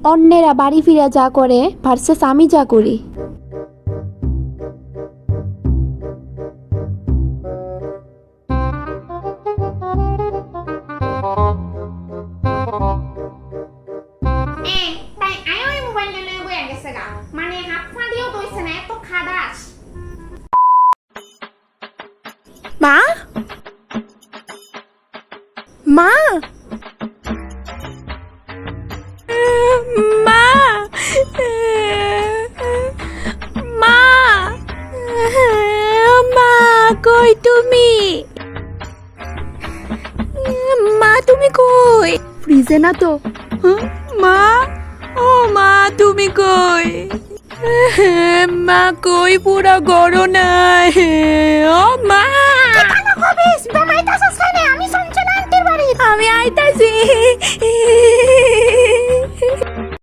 অন্যেরা বাড়ি ফিরে যা করে ভার্সেস আমি যা করি। তাই আয় ওই মোবাইলটা লয়ে বইয়া গেছে গা, মানে হাত ফাঁদিও দইছে না, এত খাদাস। মা, মা, মা, মা, মা কই তুমি? মা তুমি কই? ফ্রিজে না তো? মা, ও মা তুমি কই? মা কই পুরা গড়ো নাই? ও মা, আমি চঞ্চলা আন্টির বাড়ি। আমি আইতাছি।